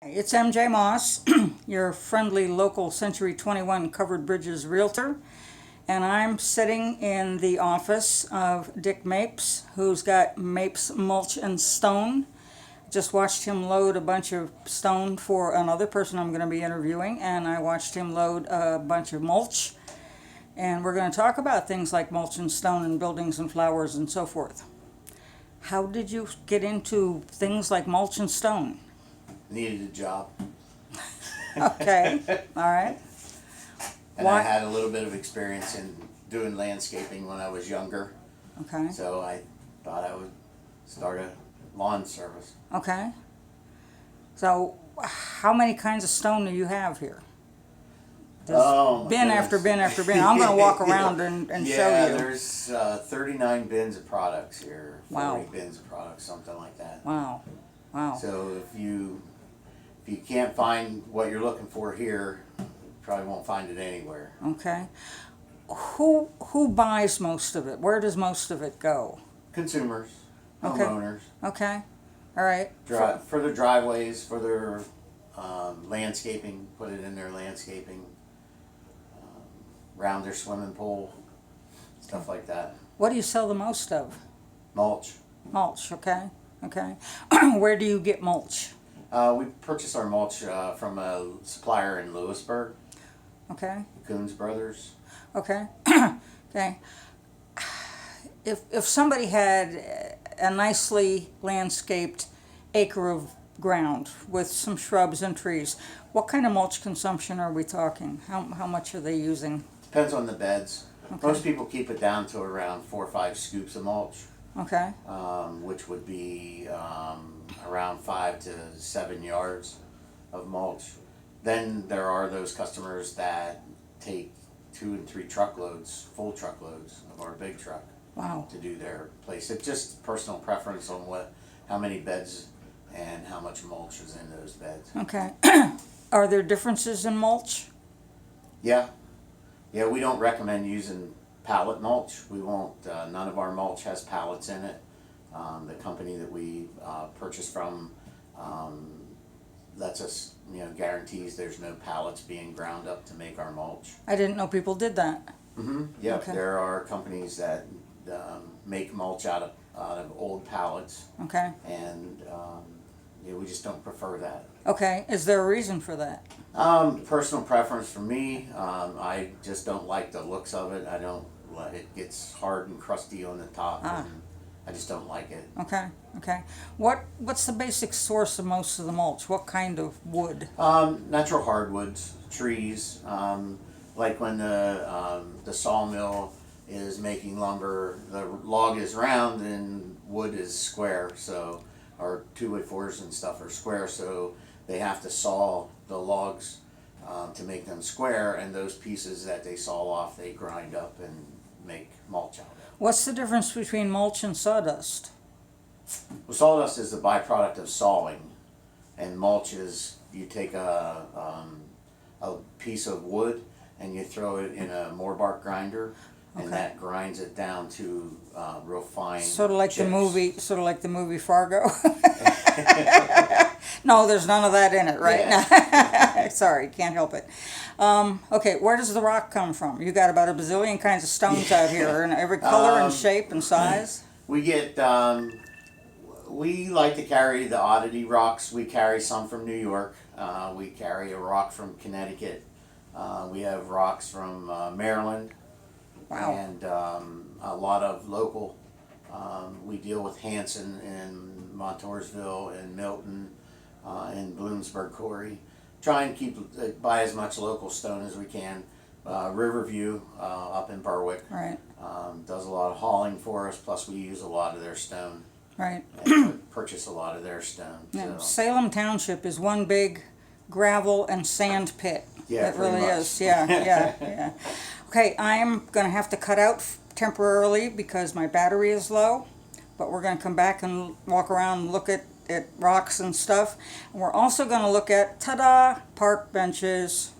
It's MJ Moss, your friendly local Century 21 Covered Bridges realtor, and I'm sitting in the office of Dick Mapes, who's got Mapes Mulch and Stone. Just watched him load a bunch of stone for another person I'm going to be interviewing, and I watched him load a bunch of mulch. And we're going to talk about things like mulch and stone and buildings and flowers and so forth. How did you get into things like mulch and stone? Needed a job. Okay, all right. And Why- I had a little bit of experience in doing landscaping when I was younger, Okay, so I thought I would start a lawn service. okay. So, how many kinds of stone do you have here? Just Oh, my bin after goodness. bin after bin. I'm going to walk around and show Yeah, you. there's 39 bins of products here. 40 Wow. bins of products, something like that. Wow, wow. So if you can't find what you're looking for here, you probably won't find it anywhere. Okay. Who buys most of it? Where does most of it go? Consumers, Okay. homeowners, Okay, all right. for their driveways, for their landscaping, put it in their landscaping, around their swimming pool, stuff like that. What do you sell the most of? Mulch. Mulch, okay, okay. Where do you get mulch? We purchase our mulch from a supplier in Lewisburg, Okay, Coons Brothers. okay, okay. If somebody had a nicely landscaped acre of ground with some shrubs and trees, what kind of mulch consumption are we talking? How much are they using? Depends on the beds. Okay. Most people keep it down to around 4 or 5 scoops of mulch, Okay, which would be around 5 to 7 yards of mulch. Then there are those customers that take 2 and 3 truckloads, full truckloads of our big truck wow. to do their place. It's just personal preference on how many beds and how much mulch is in those beds. Okay. Are there differences in mulch? Yeah, we don't recommend using pallet mulch. We won't. None of our mulch has pallets in it. The company that we purchase from lets us, guarantees there's no pallets being ground up to make our mulch. I didn't know people did that. Yeah, Okay. there are companies that make mulch out of old pallets, Okay, and we just don't prefer that. okay. Is there a reason for that? Personal preference for me. I just don't like the looks of it. I don't. It gets hard and crusty on the top, and I just don't like it. Okay, okay. What's the basic source of most of the mulch? What kind of wood? Natural hardwoods, trees. Like when the sawmill is making lumber, the log is round and wood is square. So our 2x4s and stuff are square. So they have to saw the logs to make them square, and those pieces that they saw off, they grind up and make mulch out of. What's the difference between mulch and sawdust? Well, sawdust is the byproduct of sawing, and mulch is you take a piece of wood and you throw it in a Morbark grinder, and Okay. that grinds it down to real fine. Sort of like chips. the movie Fargo. No, there's none of that in it, right? Sorry, can't help it. Okay, where does the rock come from? You got about a bazillion kinds of stones out here, in every color and shape and size. We get. We like to carry the oddity rocks. We carry some from New York. We carry a rock from Connecticut. We have rocks from Maryland. Wow. And a lot of local. We deal with Hanson in Montoursville and Milton in Bloomsburg Quarry. Try and buy as much local stone as we can. Riverview up in Berwick Right, does a lot of hauling for us. Plus, we use a lot of their stone right. and purchase a lot of their stone. Yeah, So. Salem Township is one big gravel and sand pit. Yeah, It really pretty much. is. Yeah, yeah, yeah. Okay, I'm going to have to cut out temporarily because my battery is low, but we're going to come back and walk around and look at rocks and stuff. And we're also going to look at, ta-da, park benches.